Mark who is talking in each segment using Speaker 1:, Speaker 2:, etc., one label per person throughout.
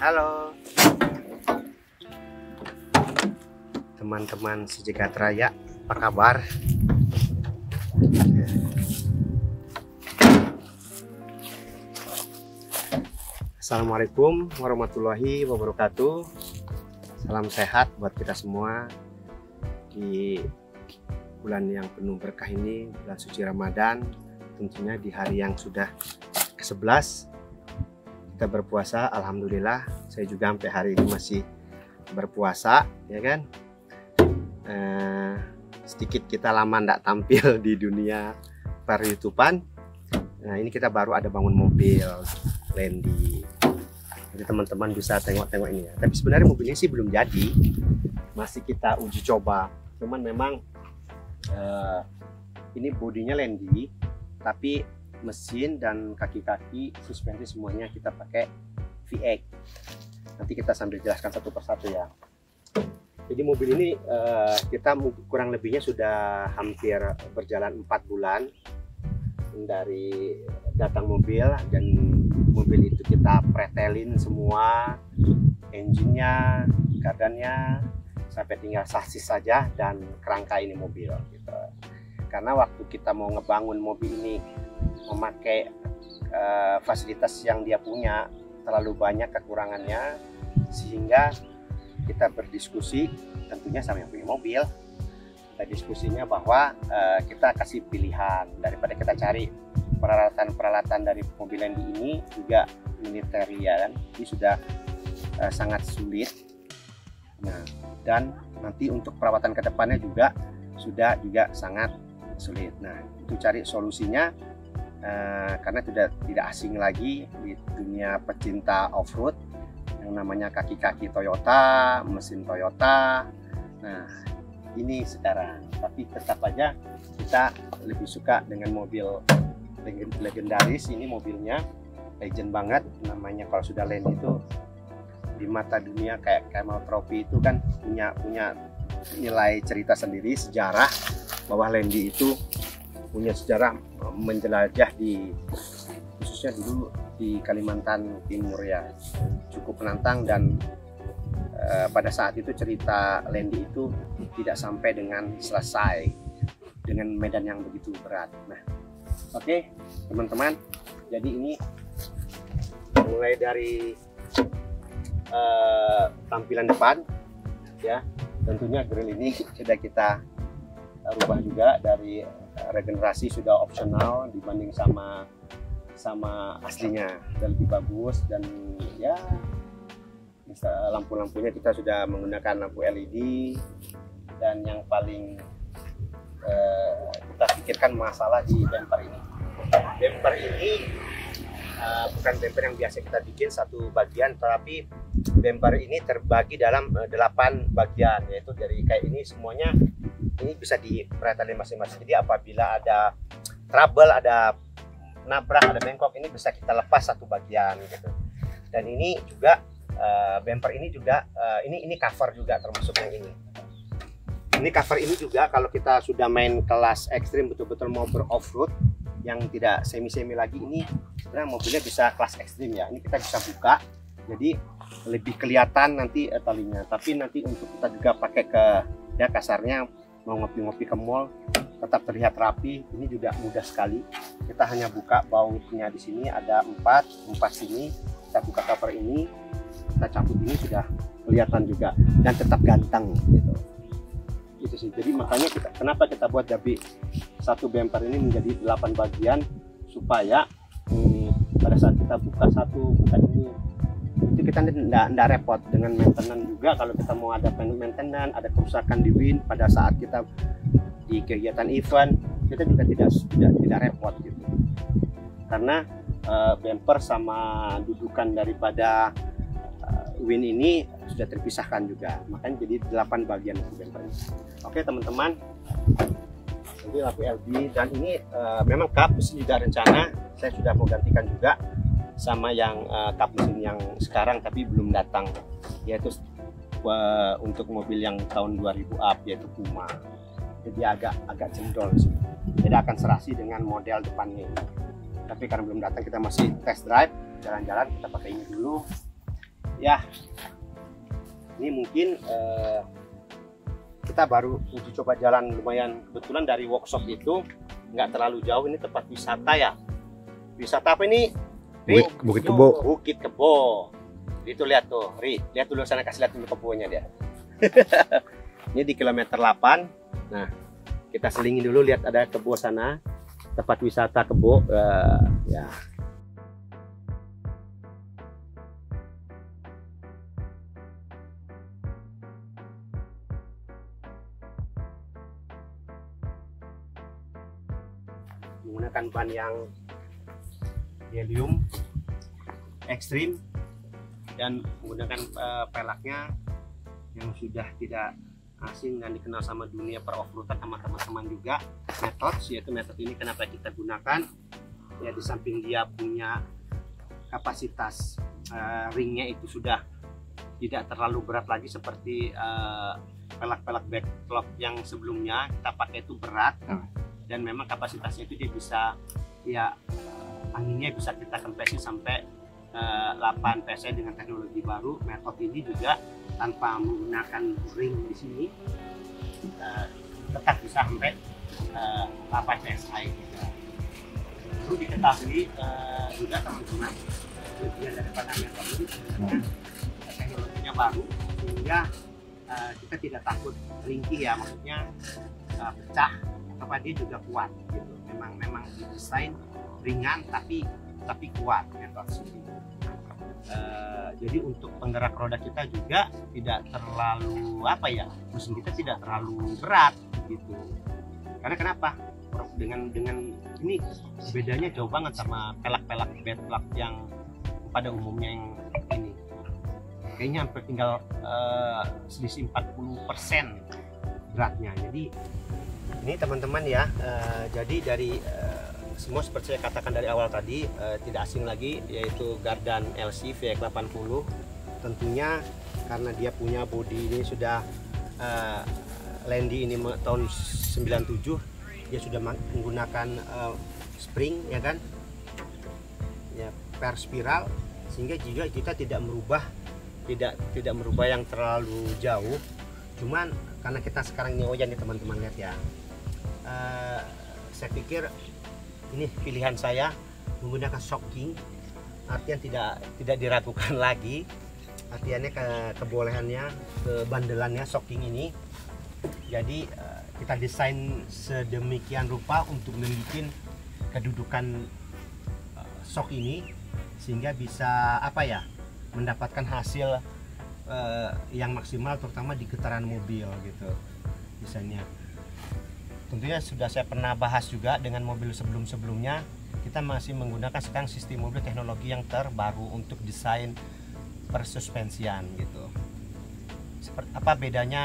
Speaker 1: Halo teman-teman sejagat raya, apa kabar? Assalamualaikum warahmatullahi wabarakatuh. Salam sehat buat kita semua di bulan yang penuh berkah ini, bulan suci Ramadan. Tentunya di hari yang sudah ke-11 kita berpuasa. Alhamdulillah, saya juga sampai hari ini masih berpuasa, ya kan. Sedikit kita lama tidak tampil di dunia per YouTubean. Nah, ini kita baru ada bangun mobil Landy. Jadi teman-teman bisa tengok-tengok ini ya. Tapi sebenarnya mobilnya sih belum jadi, masih kita uji coba. Cuman memang ini bodinya Landy, tapi mesin dan kaki-kaki suspensi semuanya kita pakai V8. Nanti kita sambil jelaskan satu persatu ya. Jadi mobil ini kita kurang lebihnya sudah hampir berjalan 4 bulan dari datang mobil, dan mobil itu kita pretelin semua, engine-nya, gardannya, sampai tinggal sasis saja dan kerangka ini mobil gitu. Karena waktu kita mau ngebangun mobil ini memakai fasilitas yang dia punya, terlalu banyak kekurangannya, sehingga kita berdiskusi tentunya sama yang punya mobil. Kita diskusinya bahwa kita kasih pilihan, daripada kita cari peralatan-peralatan dari mobil Landy ini juga militer ya kan, ini sudah sangat sulit. Nah, dan nanti untuk perawatan kedepannya juga sudah sangat sulit. Nah, itu cari solusinya karena tidak asing lagi di dunia pecinta off-road yang namanya kaki-kaki Toyota, mesin Toyota. Nah, ini sekarang, tapi tetap aja kita lebih suka dengan mobil legendaris. Ini mobilnya legend banget, namanya kalau sudah Landy itu di mata dunia kayak Camel Trophy itu kan punya nilai cerita sendiri, sejarah bahwa Landy itu punya sejarah menjelajah khususnya dulu di Kalimantan Timur ya, cukup menantang. Dan pada saat itu cerita Landy itu tidak sampai dengan selesai dengan medan yang begitu berat. Nah, oke teman-teman, jadi ini mulai dari tampilan depan ya, tentunya grill ini sudah kita rubah juga, dari regenerasi sudah opsional dibanding sama aslinya, dan lebih bagus. Dan ya lampu-lampunya kita sudah menggunakan lampu LED, dan yang paling kita pikirkan masalah di bumper ini. Bumper ini bukan bumper yang biasa kita bikin satu bagian, tetapi bumper ini terbagi dalam 8 bagian, yaitu dari kayak ini semuanya ini bisa dipretelin masing-masing. Jadi apabila ada trouble, ada nabrak, ada bengkok, ini bisa kita lepas satu bagian gitu. Dan ini juga bumper ini juga ini cover juga, termasuk yang ini. Ini cover ini juga kalau kita sudah main kelas ekstrim, betul-betul mau ber-off-road yang tidak semi-semi lagi, ini sebenarnya mobilnya bisa kelas ekstrim ya. Ini kita bisa buka, jadi lebih kelihatan nanti talinya. Tapi nanti untuk kita juga pakai ke ya kasarnya mau ngopi-ngopi ke mall tetap terlihat rapi, ini juga mudah sekali. Kita hanya buka bautnya di sini, ada 4 sini, kita buka cover ini, kita cabut ini, sudah kelihatan juga dan tetap ganteng gitu. Itu sih. Jadi makanya kenapa kita buat dari satu bumper ini menjadi 8 bagian, supaya pada saat kita buka satu, buka ini, itu kita tidak repot dengan maintenance juga. Kalau kita mau ada maintenance, ada kerusakan di wheel pada saat kita di kegiatan event, kita juga tidak repot gitu. Karena bumper sama dudukan daripada wheel ini sudah terpisahkan juga, makanya jadi 8 bagian bumper ini. Oke teman-teman, ini lampu LED, dan ini memang kap mesin juga rencana saya sudah mau gantikan juga sama yang kap mesin yang sekarang tapi belum datang, yaitu untuk mobil yang tahun 2000 up, yaitu Puma. Jadi agak jendol sih, tidak akan serasi dengan model depannya ini. Tapi karena belum datang, kita masih test drive, jalan-jalan, kita pakai ini dulu. Ya, ini mungkin kita baru uji coba jalan lumayan, kebetulan dari workshop itu nggak terlalu jauh. Ini tempat wisata ya. Wisata apa ini?
Speaker 2: Bukit Kebo.
Speaker 1: Bukit Kebo. Itu lihat tuh, lihat dulu sana, kasih lihat dulu kebunnya dia. Ini di kilometer 8. Nah, kita selingin dulu, lihat ada kebo sana, tempat wisata kebo. Ya. Menggunakan ban yang helium ekstrim dan menggunakan pelaknya yang sudah tidak asing dan dikenal sama dunia per off-roader sama teman-teman juga, Methods. Yaitu metode ini kenapa kita gunakan ya, di samping dia punya kapasitas ringnya itu sudah tidak terlalu berat lagi seperti pelak-pelak backlog yang sebelumnya kita pakai itu berat. Dan memang kapasitasnya itu dia bisa ya, anginnya bisa kita kompresi sampai 8 psi dengan teknologi baru. Metode ini juga tanpa menggunakan ring di sini tetap bisa sampai 8 psi juga. Perlu diketahui juga teman-teman, kelebihan daripada metode ini teknologinya baru, sehingga kita tidak takut ringkih ya, maksudnya pecah, apa dia juga kuat gitu. Memang didesain ringan tapi kuat metode ini. Jadi untuk penggerak roda kita juga tidak terlalu apa ya, mesin kita tidak terlalu berat gitu. Karena kenapa? Dengan ini bedanya jauh banget sama pelak-pelak backlog yang pada umumnya yang ini. Kayaknya hampir tinggal selisih 40% beratnya. Jadi ini teman-teman ya, jadi dari semua seperti saya katakan dari awal tadi, tidak asing lagi, yaitu Gardan LC VX80. Tentunya karena dia punya bodi ini sudah Landy ini tahun 97, dia sudah menggunakan spring ya kan, ya per spiral, sehingga juga kita tidak merubah yang terlalu jauh. Cuman karena kita sekarang ini ojan nih teman-teman, lihat ya, saya pikir ini pilihan saya menggunakan shocking, artinya tidak diragukan lagi, artinya kebolehannya, kebandelannya shocking ini. Jadi kita desain sedemikian rupa untuk membuat kedudukan shock ini sehingga bisa apa ya, mendapatkan hasil yang maksimal, terutama di getaran mobil gitu desainnya. Tentunya sudah saya pernah bahas juga dengan mobil sebelum-sebelumnya, kita masih menggunakan sekarang sistem mobil teknologi yang terbaru untuk desain persuspensian gitu. Seperti apa bedanya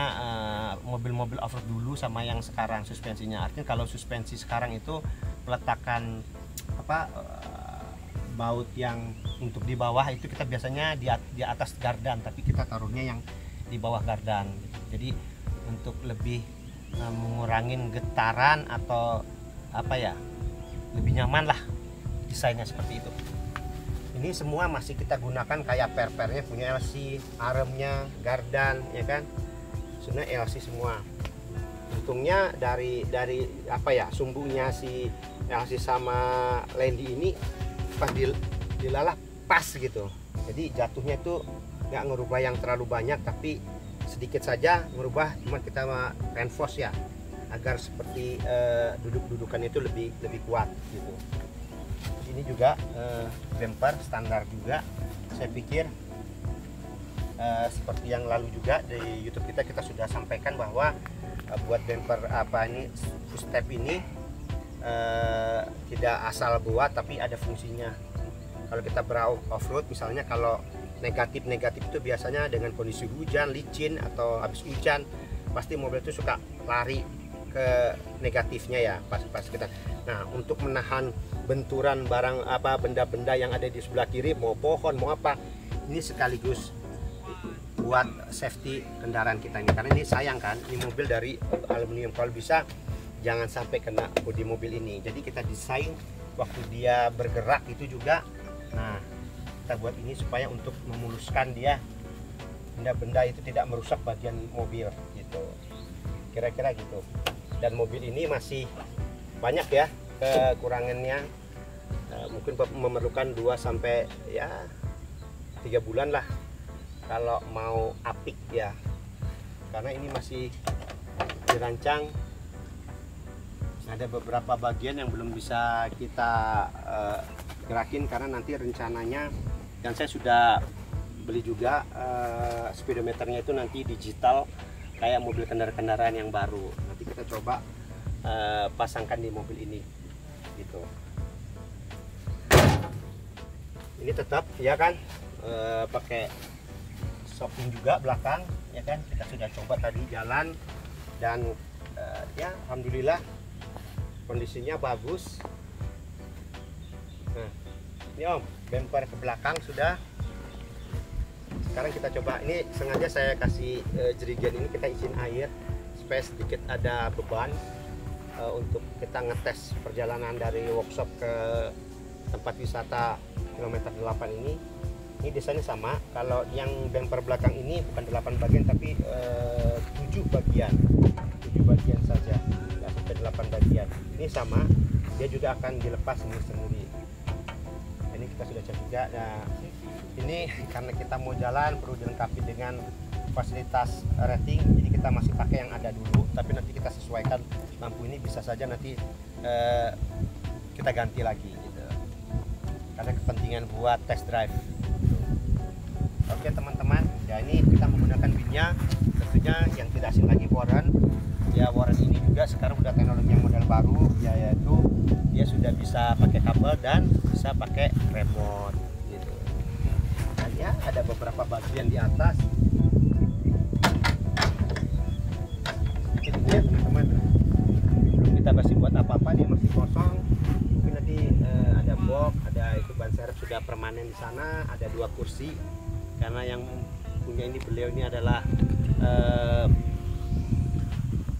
Speaker 1: mobil-mobil off-road dulu sama yang sekarang suspensinya? Artinya kalau suspensi sekarang itu peletakan baut yang untuk di bawah itu kita biasanya di atas gardan, tapi kita taruhnya yang di bawah gardan. Jadi untuk lebih mengurangin getaran atau apa ya, lebih nyaman lah desainnya seperti itu. Ini semua masih kita gunakan kayak per-pernya punya LC, aremnya gardan ya kan, sebenarnya LC semua. Untungnya dari apa ya, sumbunya si LC sama Landy ini pas dilalah pas gitu, jadi jatuhnya itu nggak ngerubah yang terlalu banyak, tapi sedikit saja merubah, cuma kita reinforce ya agar seperti dudukan itu lebih kuat gitu. Ini juga bumper standar juga, saya pikir seperti yang lalu juga di YouTube kita sudah sampaikan bahwa buat bumper ini footstep ini tidak asal buat, tapi ada fungsinya. Kalau kita off-road misalnya, kalau negatif itu biasanya dengan kondisi hujan, licin atau habis hujan, pasti mobil itu suka lari ke negatifnya ya pas kita. Nah, untuk menahan benturan barang benda-benda yang ada di sebelah kiri, mau pohon mau apa, ini sekaligus buat safety kendaraan kita ini. Karena ini sayang kan, ini mobil dari aluminium, kalau bisa jangan sampai kena bodi mobil ini. Jadi kita desain waktu dia bergerak itu juga, nah kita kita buat ini supaya untuk memuluskan dia, benda-benda itu tidak merusak bagian mobil gitu, kira-kira gitu. Dan mobil ini masih banyak ya kekurangannya, mungkin memerlukan 2 sampai ya 3 bulan lah kalau mau apik ya, karena ini masih dirancang. Ada beberapa bagian yang belum bisa kita gerakin karena nanti rencananya, dan saya sudah beli juga speedometernya itu nanti digital kayak mobil kendaraan yang baru. Nanti kita coba pasangkan di mobil ini gitu. Ini tetap ya kan pakai shocking juga belakang ya kan, kita sudah coba tadi jalan dan ya alhamdulillah kondisinya bagus. Nah ini Om, bumper ke belakang sudah. Sekarang kita coba, ini sengaja saya kasih jerigen ini, kita isiin air supaya sedikit ada beban untuk kita ngetes perjalanan dari workshop ke tempat wisata kilometer 8 ini. Ini desainnya sama, kalau yang bumper belakang ini bukan 8 bagian tapi 7 bagian saja, nggak sampai 8 bagian. Ini sama, dia juga akan dilepas sendiri. Ini kita sudah cek juga. Nah ini karena kita mau jalan perlu dilengkapi dengan fasilitas rating, jadi kita masih pakai yang ada dulu, tapi nanti kita sesuaikan lampu ini, bisa saja nanti kita ganti lagi gitu, karena kepentingan buat test drive. Oke teman-teman, ya ini kita menggunakan binnya, tentunya yang tidak asing lagi Warren. Ya Warren ini juga sekarang udah teknologi yang model baru, yaitu dia sudah bisa pakai kabel dan bisa pakai remote gitu. Dan ya ada beberapa bagian di atas. Sedikit ya teman-teman, belum kita masih buat apa-apa, dia masih kosong. Mungkin nanti ada box, ada itu ban serep sudah permanen di sana, ada 2 kursi. Karena yang punya ini, beliau ini adalah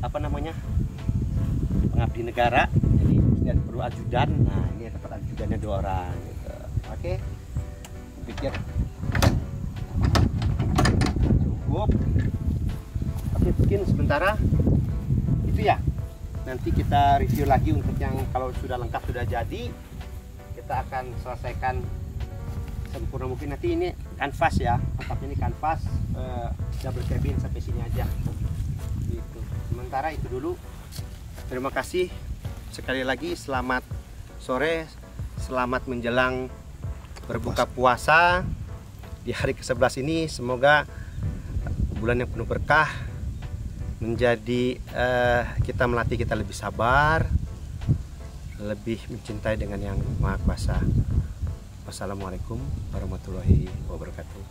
Speaker 1: apa namanya, pengabdi negara, jadi dan perlu ajudan. Nah ini dapat ajudannya 2 orang gitu. Oke, pikir cukup. Oke, mungkin sementara itu ya, nanti kita review lagi untuk yang kalau sudah lengkap, sudah jadi, kita akan selesaikan sempurna mungkin. Nanti ini kanvas ya, atapnya ini kanvas double cabin sampai sini aja gitu. Sementara itu dulu, terima kasih sekali lagi, selamat sore, selamat menjelang berbuka puasa di hari ke-11 ini. Semoga bulan yang penuh berkah, menjadi kita melatih kita lebih sabar, lebih mencintai dengan yang Maha Kuasa. Wassalamualaikum warahmatullahi wabarakatuh.